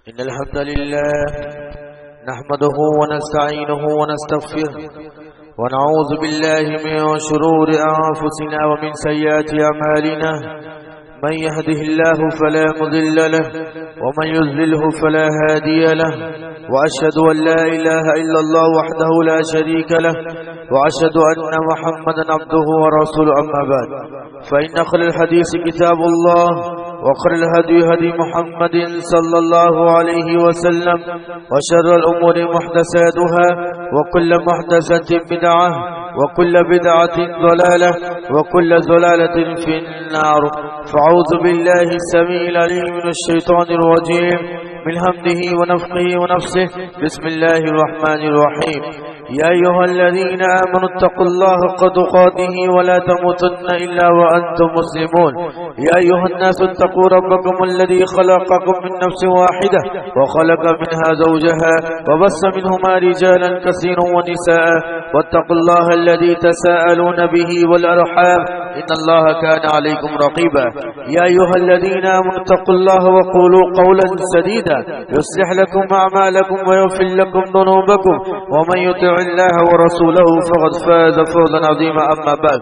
إن الحمد لله نحمده ونستعينه ونستغفره ونعوذ بالله من شرور أنفسنا ومن سيئات أعمالنا من يهده الله فلا مضل له ومن يضلله فلا هادي له وأشهد أن لا إله إلا الله وحده لا شريك له وأشهد أن محمدا عبده ورسوله أما بعد فإن خير الحديث كتاب الله وخير الهدي هدي محمد صلى الله عليه وسلم وشر الأمور محدثاتها وكل محدثة بدعة وكل بدعة ضلالة وكل ضلالة في النار فأعوذ بالله السميع العليم من الشيطان الرجيم من همزه ونفخه ونفسه بسم الله الرحمن الرحيم يا أيها الذين آمنوا اتقوا الله حق تقاته ولا تموتن إلا وأنتم مسلمون يا أيها الناس اتقوا ربكم الذي خلقكم من نفس واحدة وخلق منها زوجها وبث منهما رجالا كثيرا ونساء واتقوا الله الذي تساءلون به والأرحام إن الله كان عليكم رقيبا يا أيها الذين آمنوا اتقوا الله وقولوا قولا سديدا يصلح لكم أعمالكم ويغفر لكم ذنوبكم ومن يطع الله ورسوله فقد فاز فوزا عظيما أما بعد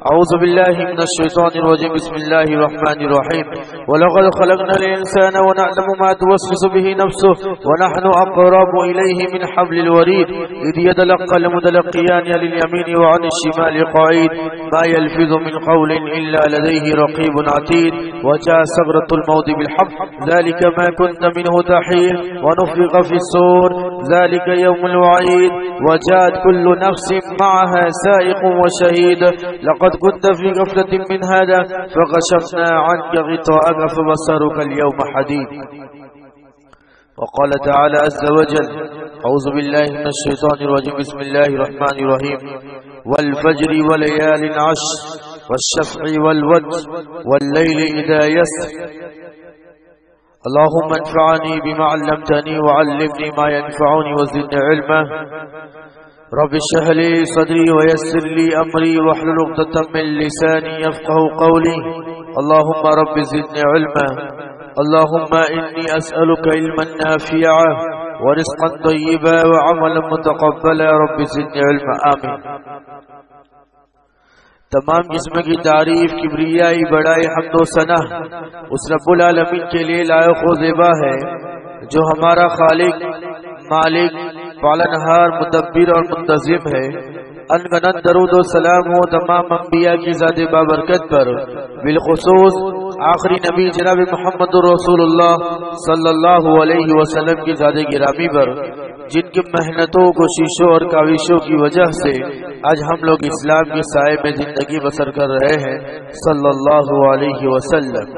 أعوذ بالله من الشيطان الرجيم بسم الله الرحمن الرحيم ولقد خلقنا الإنسان ونعلم ما توسوس به نفسه ونحن أقرب إليه من حبل الوريد إذ يتلقى المتلقيان لليمين وعن الشمال قعيد ما يلفظ من قول إلا لديه رقيب عتيد وجاء سكرة الموت بالحق ذلك ما كنت منه تحيد ونفخ في الصور ذلك يوم الوعيد وجاءت كل نفس معها سائق وشهيد لقد كنت في غفلة من هذا فكشفنا عنك غطاءك فبصرك اليوم حديد وقال تعالى عز وجل أعوذ بالله من الشيطان الرجيم بسم الله الرحمن الرحيم والفجر وليال عشر والشفع والوتر والليل إذا يسر اللهم انفعني بما علمتني وعلمني ما ينفعني وزدني علما رب اشرح لي صدري ويسر لي أمري واحلل عقدة من لساني يفقهوا قولي اللهم رب زدني علما اللهم إني أسألك علما نافعا ورزقا طيبا وعملا متقبلا رب زدني علما آمين تمام جسم کی تعریف کبریائی بڑائی حمد و ثنا اس رب العالمین کے لیے لائق و زیبا ہے جو ہمارا خالق مالک پالنہار مدبر اور منتظم ہے انگنت درود و سلام ہو تمام انبیاء کی ذات بابرکت پر بالخصوص آخری نبی جناب محمد رسول اللہ صلی اللہ علیہ وسلم کی ذات گرامی پر جن کی محنتوں کوششوں اور کاوشوں کی وجہ سے آج ہم لوگ اسلام کے سائے میں زندگی بسر کر رہے ہیں صلی اللہ علیہ وسلم.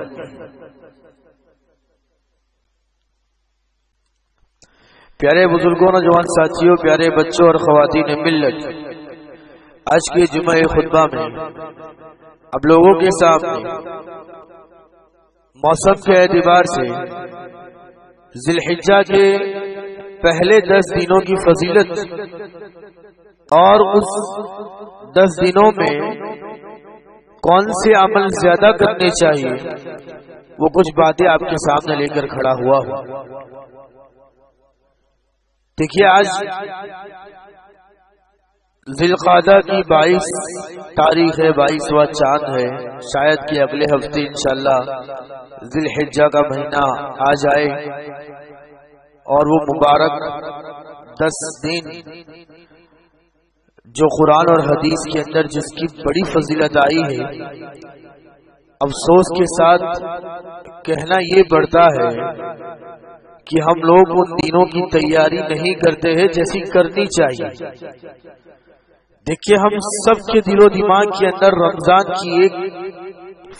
پیارے بزرگوں نوجوان ساتھیوں پیارے بچوں اور خواتین ملت آج کے جمعہ خطبہ میں اب لوگوں کے سامنے موسم کے اعتبار سے ذی الحجہ کے پہلے 10 دنوں کی فضیلت اور اس 10 دنوں میں کون سے عمل زیادہ کرنے چاہیے وہ کچھ باتیں آپ کے سامنے لے کر کھڑا ہوا ہوں. دیکھیے آج ذی القعدہ کی 22 تاریخ ہے 22واں چاند ہے شاید کہ اگلے ہفتے انشاءاللہ ذی الحجہ کا مہینہ آ جائے اور وہ مبارک 10 دن جو قرآن اور حدیث کے اندر جس کی بڑی فضیلت آئی ہے افسوس کے ساتھ کہنا یہ پڑتا ہے کہ ہم لوگ ان دنوں کی تیاری نہیں کرتے ہیں جیسی کرنی چاہیے. دیکھیے ہم سب کے دل و دماغ کے اندر رمضان کی ایک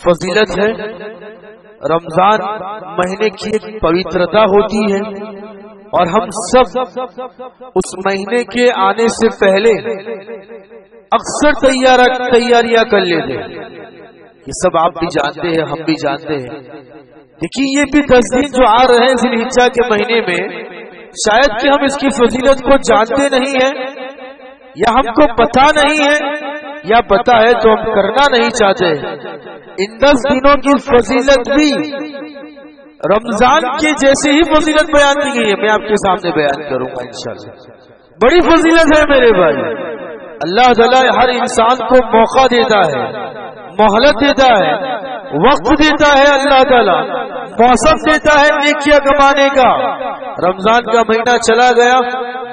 فضیلت ہے رمضان مہینے کی ایک پوترتا ہوتی ہے اور ہم سب اس مہینے کے آنے سے پہلے اکثر تیاریاں کر لیتے ہیں. یہ سب آپ بھی جانتے ہیں ہم بھی جانتے ہیں. دیکھیے یہ بھی 10 دن جو آ رہے ہیں ذی الحجہ کے مہینے میں شاید کہ ہم اس کی فضیلت کو جانتے نہیں ہیں یا ہم کو پتہ نہیں ہے یا پتہ ہے تو ہم کرنا نہیں چاہتے. ان 10 دنوں کی فضیلت بھی رمضان کی جیسی ہی فضیلت بیان کی گئی ہے، میں آپ کے سامنے بیان کروں گا انشاءاللہ۔ بڑی فضیلت ہے میرے بھائی، اللہ تعالیٰ ہر انسان کو موقع دیتا ہے، مہلت دیتا ہے، وقت دیتا ہے، اللہ تعالیٰ موسم دیتا ہے نیکیاں کمانے کا۔ رمضان کا مہینہ چلا گیا،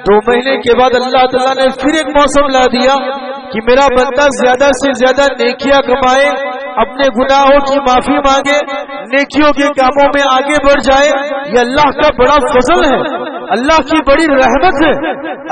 2 مہینے کے بعد اللہ تعالیٰ نے پھر ایک موسم لا دیا کہ میرا بندہ زیادہ سے زیادہ نیکیاں کمائے، اپنے گناہوں کی معافی مانگے، نیکیوں کے کاموں میں آگے بڑھ جائے۔ یہ اللہ کا بڑا فضل ہے، اللہ کی بڑی رحمت ہے۔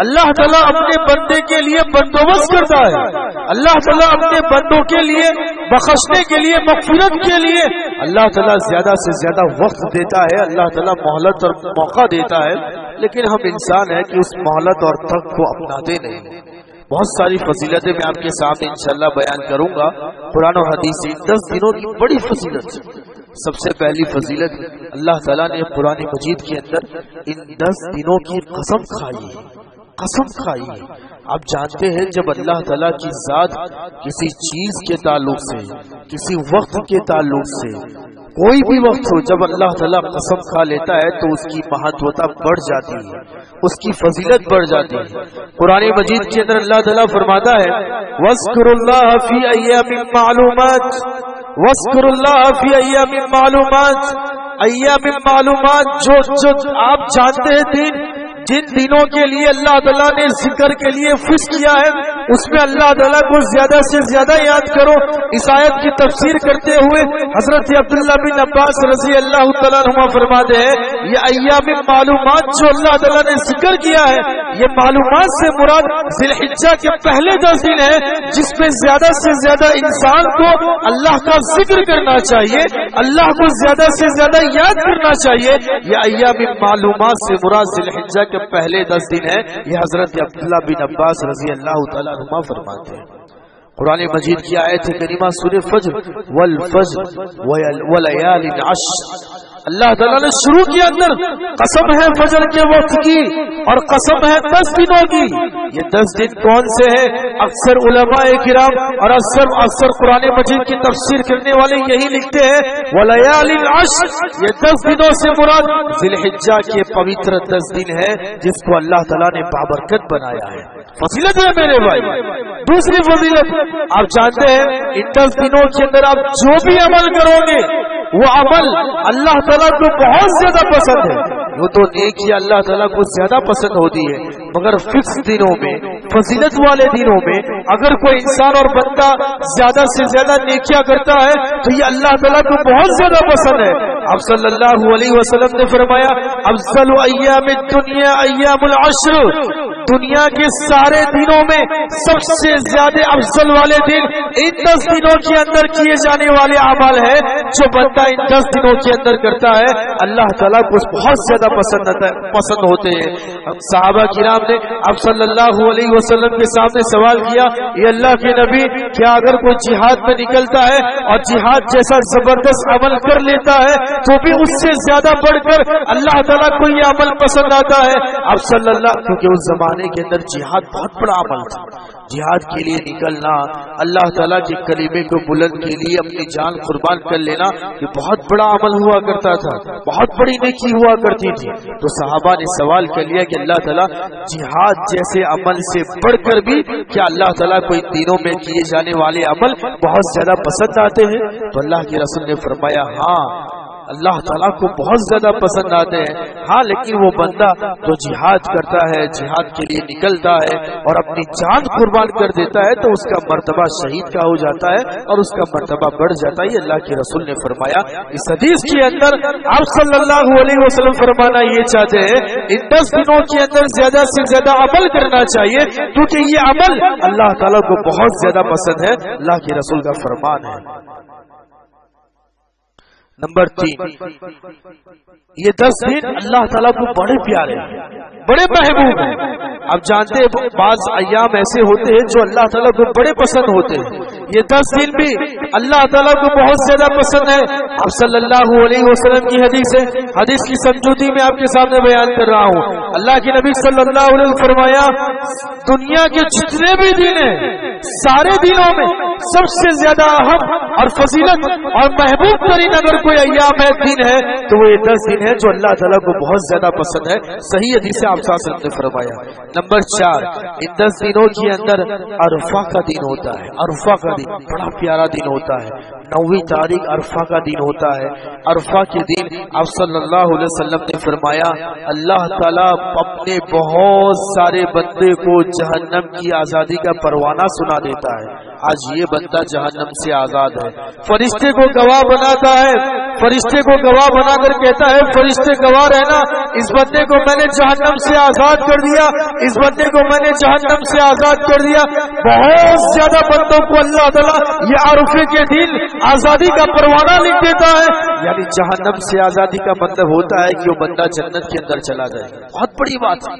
اللہ تعالیٰ اپنے بندے کے لیے بندوبست کرتا ہے، اللہ تعالیٰ اپنے بندوں کے لیے بخشنے کے لیے، مغفرت کے لیے اللہ تعالیٰ زیادہ سے زیادہ وقت دیتا ہے، اللہ تعالیٰ مہلت اور موقع دیتا ہے، لیکن ہم انسان ہیں کہ اس مہلت اور ترک کو اپناتے نہیں۔ بہت ساری فضیلتیں میں آپ کے سامنے انشاءاللہ بیان کروں گا، قرآن و حدیث سے 10 دنوں کی بڑی فضیلت۔ سب سے پہلی فضیلت، اللہ تعالیٰ نے قرآن مجید کے اندر ان 10 دنوں کی قسم کھائی ہے، قسم کھائی ہے۔ آپ جانتے ہیں جب اللہ تعالیٰ کی ذات کسی چیز کے تعلق سے، کسی وقت کے تعلق سے، کوئی بھی وقت ہو، جب اللہ تعالیٰ قسم کھا لیتا ہے تو اس کی مہتوتا بڑھ جاتی ہے، اس کی فضیلت بڑھ جاتی ہے۔ قرآن مجید کے اندر اللہ تعالیٰ فرماتا ہے وَاذْكُرُوا اللَّهَ فِي أَيَّامٍ مَّعْلُومَاتٍ وَاذْكُرُوا اللَّهَ فِي أَيَّامٍ مَّعْلُومَاتٍ، ایام معلومات جو آپ جانتے ہیں جن دنوں کے لیے اللہ تعالیٰ نے ذکر کے لیے فکس کیا ہے، اس میں اللہ تعالیٰ کو زیادہ سے زیادہ یاد کرو۔ اس آیت کی تفسیر کرتے ہوئے حضرت عبداللہ بن عباس رضی اللہ تعالیٰ عنہ فرماتے ہیں یہ ایام معلومات جو اللہ تعالیٰ نے ذکر کیا ہے، یہ معلومات سے مراد ذی الحجہ کے پہلے 10 دن ہے، جس میں زیادہ سے زیادہ انسان کو اللہ کا ذکر کرنا چاہیے، اللہ کو زیادہ سے زیادہ یاد کرنا چاہیے۔ یہ ایام معلومات سے مراد ذی الحجہ کے پہلے 10 دن ہے، یہ حضرت عبداللہ بن عباس رضی اللہ تعالیٰ عنہ فرماتے ہیں۔ قرآن مجید کی آیت کریمہ سورہ فجر والفجر ولیال عشر، اللہ تعالیٰ نے شروع کے اندر قسم ہے فجر کے وقت کی اور قسم ہے 10 دنوں کی۔ یہ 10 دن کون سے ہیں؟ اکثر علماء کرام اور اکثر قرآن مجید کی تفسیر کرنے والے یہی لکھتے ہیں ولیال عشر، یہ 10 دنوں سے مراد ذی الحجہ کے پوتر 10 دن ہے جس کو اللہ تعالیٰ نے بابرکت بنایا ہے۔ فضیلت ہے میرے بھائی۔ دوسری فضیلت، آپ جانتے ہیں ان 10 دنوں کے اندر آپ جو بھی عمل کرو گے وہ عمل اللہ تعالیٰ کو بہت زیادہ پسند ہے۔ وہ تو نیکی اللہ تعالیٰ کو زیادہ پسند ہوتی ہے، مگر فکس دنوں میں، فضیلت والے دنوں میں اگر کوئی انسان اور بندہ زیادہ سے زیادہ نیکیاں کرتا ہے تو یہ اللہ تعالیٰ کو بہت زیادہ پسند ہے۔ اب صلی اللہ علیہ وسلم نے فرمایا افضل ایام الدنیا ایام العشر، دنیا کے سارے دنوں میں سب سے زیادہ افضل والے دن ان 10 دنوں کے اندر کیے جانے والے اعمال ہے۔ جو بندہ ان 10 دنوں کے اندر کرتا ہے اللہ تعالیٰ کو بہت زیادہ پسند ہوتے ہیں۔ صحابہ کرام نے اب صلی اللہ علیہ وسلم کے سامنے سوال کیا یہ اللہ کے نبی، کیا اگر کوئی جہاد میں نکلتا ہے اور جہاد جیسا زبردست عمل کر لیتا ہے تو بھی اس سے زیادہ بڑھ کر اللہ تعالیٰ کو یہ عمل پسند آتا ہے؟ اب صلی اللہ، کیونکہ اس زمانے کے اندر جہاد بہت بڑا عمل تھا، جہاد کے لیے نکلنا، اللہ تعالیٰ کے کلمے کو بلند کے لیے اپنی جان قربان کر لینا، یہ بہت بڑا عمل ہوا کرتا تھا، بہت بڑی نیکی ہوا کرتی تھی۔ تو صحابہ نے سوال کر لیا کہ اللہ تعالیٰ جہاد جیسے عمل سے بڑھ کر بھی کیا اللہ تعالیٰ کو ان دنوں میں کیے جانے والے عمل بہت زیادہ پسند آتے ہیں؟ تو اللہ کے رسول نے فرمایا ہاں اللہ تعالیٰ کو بہت زیادہ پسند آتے ہیں، ہاں لیکن وہ بندہ جو جہاد کرتا ہے، جہاد کے لیے نکلتا ہے اور اپنی جان قربان کر دیتا ہے تو اس کا مرتبہ شہید کا ہو جاتا ہے اور اس کا مرتبہ بڑھ جاتا ہے۔ اللہ کے رسول نے فرمایا اس حدیث کے اندر آپ صلی اللہ علیہ وسلم فرمانا یہ چاہتے ہیں ان 10 دنوں کے اندر زیادہ سے زیادہ عمل کرنا چاہیے کیونکہ یہ عمل اللہ تعالیٰ کو بہت زیادہ پسند ہے، اللہ کے رسول کا فرمان ہے۔ نمبر 3، یہ 10 دن اللہ تعالیٰ کو بڑے پیارے ہیں، بڑے محبوب ہیں۔ آپ جانتے ہیں بعض ایام ایسے ہوتے ہیں جو اللہ تعالیٰ کو بڑے پسند ہوتے ہیں، یہ 10 دن بھی اللہ تعالیٰ کو بہت زیادہ پسند ہے. اب صلی اللہ علیہ وسلم کی حدیث ہے, حدیث کی سمجھوتی میں آپ کے سامنے بیان کر رہا ہوں. اللہ کے نبی صلی اللہ علیہ وسلم فرمایا دنیا کے جتنے بھی دن ہیں سارے دنوں میں سب سے زیادہ اہم اور فضیلت اور محبوب ترین اگر کوئی ایام ہے دن ہے تو وہ یہ 10 دن ہے جو اللہ تعالیٰ کو بہت زیادہ پسند ہے. صحیح حدیث سے آپ صلی اللہ علیہ وسلم نے فرمایا. نمبر 4, ان 10 دنوں کے اندر عرفہ کا دن ہوتا ہے. عرفہ کا دن بڑا پیارا دن ہوتا ہے. 9ویں تاریخ عرفہ کا دن ہوتا ہے. عرفہ کے دن آپ صلی اللہ علیہ وسلم نے فرمایا اللہ تعالیٰ اپنے بہت سارے بندے کو جہنم کی آزادی کا پروانہ سنا دیتا ہے. آج یہ بندہ جہنم سے آزاد ہے. فرشتے کو گواہ بناتا ہے, فرشتے کو گواہ بنا کر کہتا ہے فرشتے گواہ رہنا اس بندے کو میں نے جہنم سے آزاد کر دیا, اس بندے کو میں نے جہنم سے آزاد کر دیا. بہت زیادہ بندوں کو اللہ تعالیٰ یہ عرفے کے دن آزادی کا پروانہ لکھ دیتا ہے. یعنی جہنم سے آزادی کا مطلب ہوتا ہے کہ وہ بندہ جنت کے اندر چلا جائے. بہت بڑی بات ہے.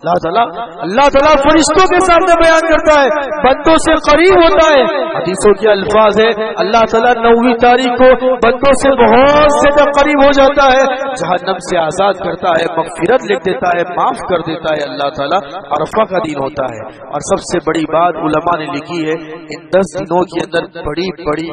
اللہ تعالیٰ فرشتوں کے سامنے بیان کرتا ہے, بندوں سے قریب ہوتا ہے. حدیثوں کے الفاظ ہے اللہ تعالیٰ 9ویں تاریخ کو بندوں سے بہت زیادہ قریب ہو جاتا ہے, جہنم سے آزاد کرتا ہے, مغفرت لکھ دیتا ہے, معاف کر دیتا ہے. اللہ تعالیٰ عرفہ کا دن ہوتا ہے. اور سب سے بڑی بات علماء نے لکھی ہے ان 10 دنوں کے اندر بڑی بڑی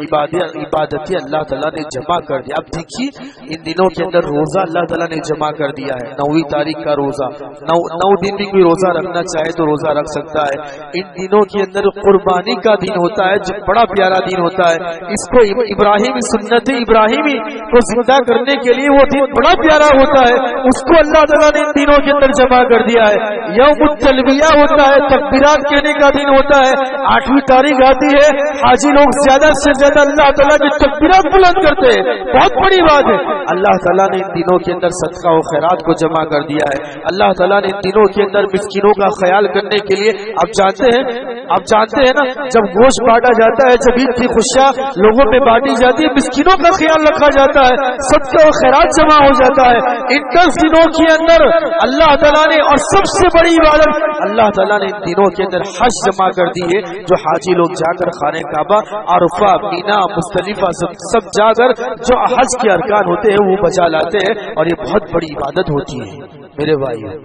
عبادتیں اللہ تعالیٰ نے جمع کر دیا. اب دیکھیے ان دنوں کے اندر روزہ اللہ تعالیٰ نے جمع کر دیا ہے. 9ویں تاریخ کا روزہ, 9 دن بھی کوئی روزہ رکھنا چاہے تو روزہ رکھ سکتا ہے. ان دنوں کے اندر قربانی کا دن ہوتا ہے جو بڑا پیارا دن ہوتا ہے. اس کو ابراہیمی سنت ابراہیمی کو زندہ کرنے کے لیے وہ دن بڑا پیارا ہوتا ہے. اس کو اللہ تعالیٰ نے ان دنوں کے اندر جمع کر دیا ہے. یوم التلبیہ ہوتا ہے, تکبیرات کہنے کا دن ہوتا ہے. 8ویں تاریخ آتی ہے, حاجی لوگ زیادہ سے زیادہ اللہ تعالیٰ کی تکبیرات بلند کرتے ہیں. بہت بڑی بات ہے. اللہ تعالیٰ نے ان دنوں کے اندر صدقہ و خیرات کو جمع کر دیا ہے. اللہ تعالیٰ نے ان دنوں کے اندر مسکینوں کا خیال کرنے کے لیے آپ جانتے ہیں نا جب گوشت بانٹا جاتا ہے, جب عید کی خوشیاں لوگوں پہ بانٹی جاتی ہے, مسکینوں کا خیال رکھا جاتا ہے, صدقہ و خیرات جمع ہو جاتا ہے. ان 10 دنوں کے اندر اللہ تعالیٰ نے, اور سب سے بڑی عبادت اللہ تعالیٰ نے ان دنوں کے اندر حج جمع کر دی ہے, جو حاجی لوگ جا کر خانہ کعبہ, عرفہ, مینا, مزدلفہ سب جا کر جو حج کے ارکان ہوتے ہیں وہ بجا لاتے ہیں. اور یہ بہت بڑی عبادت ہوتی ہے میرے بھائیو.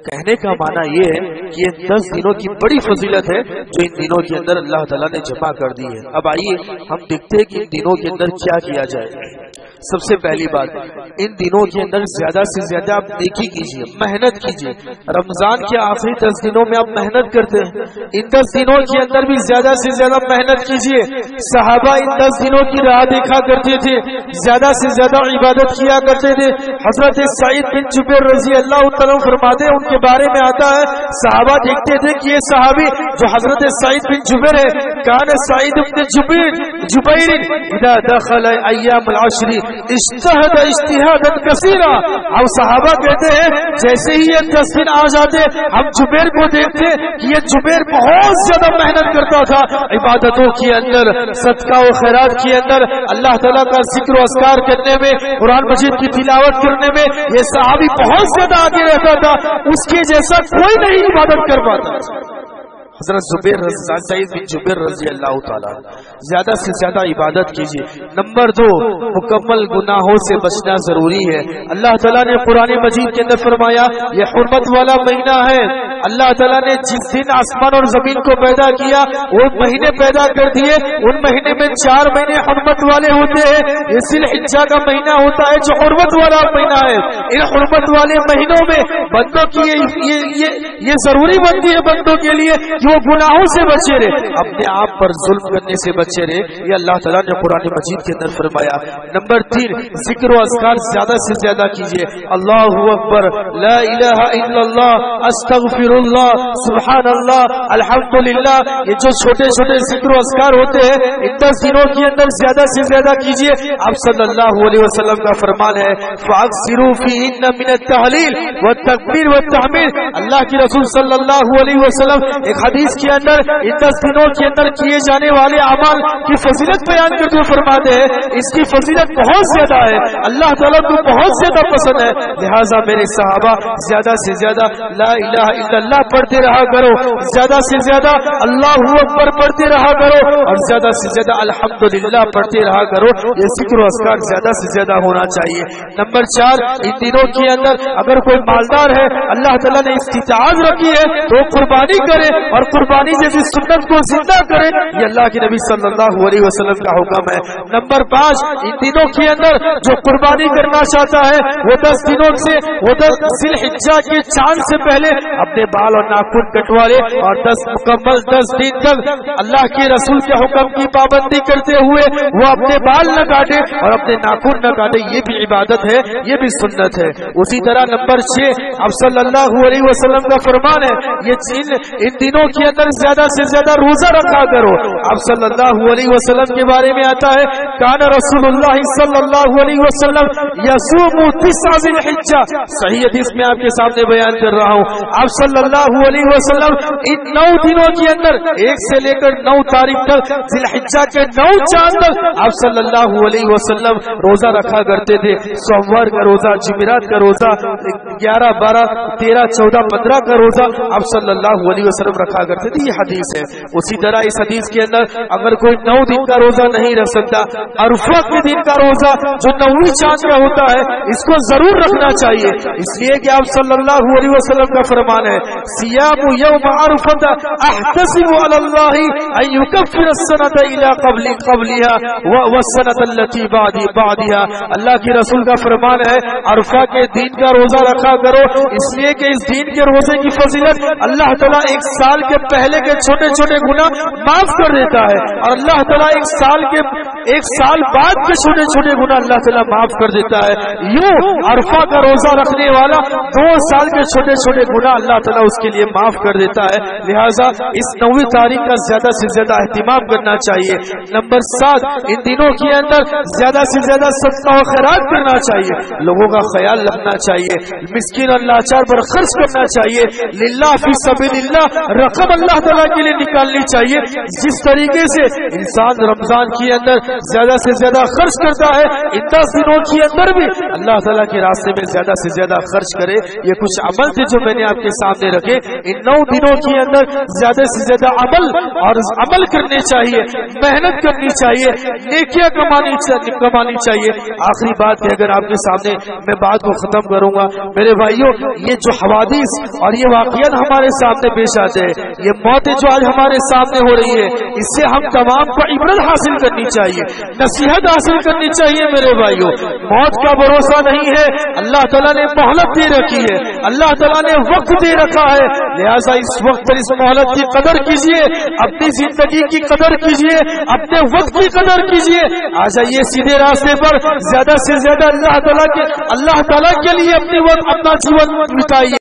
کہنے کا معنی یہ ہے کہ یہ 10 دنوں کی بڑی فضیلت ہے جو ان دنوں کے اندر اللہ تعالیٰ نے جمع کر دی ہے. اب آئیے ہم دیکھتے ہیں کہ ان دنوں کے اندر کیا کیا جائے. سب سے پہلی بات, ان دنوں کے اندر زیادہ سے زیادہ آپ نیکی کیجیے, محنت کیجیے. رمضان کے آخری 10 دنوں میں آپ محنت کرتے ہیں, ان 10 دنوں کے اندر بھی زیادہ سے زیادہ محنت کیجیے. صحابہ ان 10 دنوں کی راہ دیکھا کرتے تھے, زیادہ سے زیادہ عبادت کیا کرتے تھے. حضرت سعید بن جبیر رضی اللہ تعالیٰ فرماتے ہیں, ان کے بارے میں آتا ہے صحابہ دیکھتے تھے کہ یہ صحابی جو حضرت سعید بن جبیر ہے, کان سعید بن جبیر اذا دخل ایام العشر اجتہد اجتہادا کثیرا. اب صحابہ کہتے ہیں جیسے ہی یہ 10 دن آ جاتے ہم جبیر کو دیکھتے کہ یہ جبیر بہت زیادہ محنت کرتا تھا عبادتوں کے اندر, صدقہ و خیرات کے اندر, اللہ تعالیٰ کا ذکر و اذکار کرنے میں, قرآن مجید کی تلاوت کرنے میں. یہ صحابی بہت زیادہ آگے رہتا تھا, اس کے جیسا کوئی نہیں عبادت کر پاتا. حضرت سعید بن جبیر رضی اللہ تعالیٰ, زیادہ سے زیادہ عبادت کیجیے. نمبر 2, مکمل گناہوں سے بچنا ضروری ہے. اللہ تعالیٰ نے قرآن مجید کے اندر فرمایا یہ حرمت والا مہینہ ہے. اللہ تعالیٰ نے جس دن آسمان اور زمین کو پیدا کیا وہ مہینے پیدا کر دیے, ان مہینے میں 4 مہینے حرمت والے ہوتے ہیں. یہ ذی الحجہ کا مہینہ ہوتا ہے جو حرمت والا مہینہ ہے. ان حرمت والے مہینوں میں بندوں کی یہ ضروری بنتی ہے بندوں کے لیے کہ وہ گناہوں سے بچے رہے, اپنے آپ پر ظلم کرنے سے بچے رہے. یہ اللہ تعالیٰ نے قرآن مجید کے اندر فرمایا. نمبر 3, ذکر و اذکار زیادہ سے زیادہ کیجیے. اللہ اکبر, لا الہ الا اللہ, استغفر اللہ, سبحان اللہ, الحمدللہ. یہ جو چھوٹے چھوٹے ذکر و اذکار ہوتے ہیں ان 10 دنوں کے اندر زیادہ سے زیادہ کیجیے. آپ صلی اللہ علیہ وسلم کا فرمان ہے فاکثروا فیہن من التہلیل والتکبیر والتحمیل. اللہ کے رسول صلی اللہ علیہ وسلم ایک حدیث کے اندر ان 10 دنوں کے اندر کیے جانے والے اعمال کی فضیلت بیان کرتے ہوئے فرماتے ہیں اس کی فضیلت بہت زیادہ ہے, اللہ تعالیٰ کو بہت زیادہ پسند ہے. لہٰذا میرے صحابہ زیادہ سے زیادہ لا الہ الا اللہ پڑھتے رہا کرو, زیادہ سے زیادہ اللہ اکبر پڑھتے رہا کرو, اور زیادہ سے زیادہ الحمدللہ پڑھتے رہا کرو. یہ ذکر و اذکار زیادہ سے زیادہ ہونا چاہیے. نمبر 4, ان دنوں کے اندر اگر کوئی مالدار ہے, اللہ تعالیٰ نے استطاعت رکھی ہے تو قربانی کرے, اور قربانی جیسی سنت کو زندہ کرے. یہ اللہ کے نبی صلی اللہ علیہ وسلم کا حکم ہے. نمبر 5, ان دنوں کے اندر جو قربانی کرنا چاہتا ہے وہ 10 دنوں سے, وہ 10 ذی الحجہ کے چاند سے پہلے اپنے بال اور ناخن کٹوا لے, اور 10 مکمل 10 دن تک اللہ کے رسول کے حکم کی پابندی کرتے ہوئے وہ اپنے بال نہ کاٹے اور اپنے ناخن نہ کاٹے. یہ بھی عبادت ہے, یہ بھی سنت ہے. اسی طرح نمبر 6, اب صلی اللہ علیہ وسلم کا فرمان ہے یہ ان دنوں کے اندر زیادہ سے زیادہ روزہ رکھا کرو. اب صلی اللہ علیہ وسلم کے بارے میں آتا ہے کان رسول اللہ صلی اللہ علیہ وسلم یصوم 9 ذی الحجہ. صحیح حدیث میں آپ کے سامنے بیان کر رہا ہوں. آپ صلی اللہ علیہ وسلم ان 9 دنوں کے اندر 1 سے لے کر 9 تاریخ تک ذی الحجہ کے 9 چاند تک آپ صلی اللہ علیہ وسلم روزہ رکھا کرتے تھے. سوموار کا روزہ, جمعرات کا روزہ, 11, 12, 13, 14, 15 کا روزہ آپ صلی اللہ علیہ وسلم رکھا کرتے تھے. یہ حدیث ہے. اسی طرح اس حدیث کے اندر اگر کوئی 9 دن کا روزہ نہیں رکھ سکتا, عرفہ کے دن کا روزہ جو 9ویں چاند کا ہوتا ہے اس کو ضرور رکھنا چاہیے, اس لیے کہ آپ صلی اللہ علیہ وسلم کا فرمان ہے صیام یوم عرفہ احتسب علی اللہ ان یکفر السنۃ الی قبلها والسنۃ التي بعدها. اللہ کے رسول کا فرمان ہے عرفہ کے دن کا روزہ رکھا کرو, اس لیے کہ اس دن کے روزے کی فضیلت اللہ تعالیٰ 1 سال کے پہلے کے چھوٹے چھوٹے گناہ معاف کر دیتا ہے, اور اللہ تعالیٰ 1 سال بعد کے چھوٹے چھوٹے گناہ اللہ تعالیٰ معاف کر دیتا ہے. یوں عرفہ کا روزہ رکھنے والا 2 سال کے چھوٹے چھوٹے گناہ اللہ تعالیٰ اس کے لیے معاف کر دیتا ہے. لہٰذا اس 9ویں تاریخ کا زیادہ سے زیادہ اہتمام کرنا چاہیے. نمبر 7, ان دنوں کے اندر زیادہ سے زیادہ صدقہ و خیرات کرنا چاہیے, لوگوں کا خیال رکھنا چاہیے, مسکین اور لاچار پر خرچ کرنا چاہیے. للہ فی سبیل اللہ رقم اللہ تعالیٰ کے لیے نکالنی چاہیے. جس طریقے سے انسان رمضان کے اندر زیادہ سے زیادہ خرچ کرتا ہے, ان 10 دنوں کے اندر بھی اللہ تعالیٰ کے راستے میں زیادہ سے زیادہ خرچ کرے. یہ کچھ عمل تھے جو میں نے آپ کے سامنے رکھے. ان 9 دنوں کے اندر زیادہ سے زیادہ عمل کرنے چاہیے, محنت کرنی چاہیے, نیکیاں کمانی چاہیے. آخری بات ہے, اگر آپ کے سامنے میں بات کو ختم کروں گا میرے بھائیوں, یہ جو حوادث اور یہ واقعات ہمارے سامنے پیش آتے ہیں, یہ موتیں جو آج ہمارے سامنے ہو رہی ہے, اس سے ہم تمام کو عبرت حاصل کرنی چاہیے, نصیحت حاصل کرنی چاہیے. میرے بھائیوں, موت کا بھروسہ نہیں ہے, اللہ تعالیٰ نے مہلت دے رکھی ہے, اللہ تعالیٰ نے وقت دے رکھا ہے. لہٰذا اس وقت پر اس مہلت کی قدر کیجیے, اپنی زندگی کی قدر کیجیے, اپنے وقت کی قدر کیجیے. آ جائیے سیدھے راستے پر, زیادہ سے زیادہ اللہ تعالیٰ کے لیے اپنے وقت اپنا جیون بتائیے.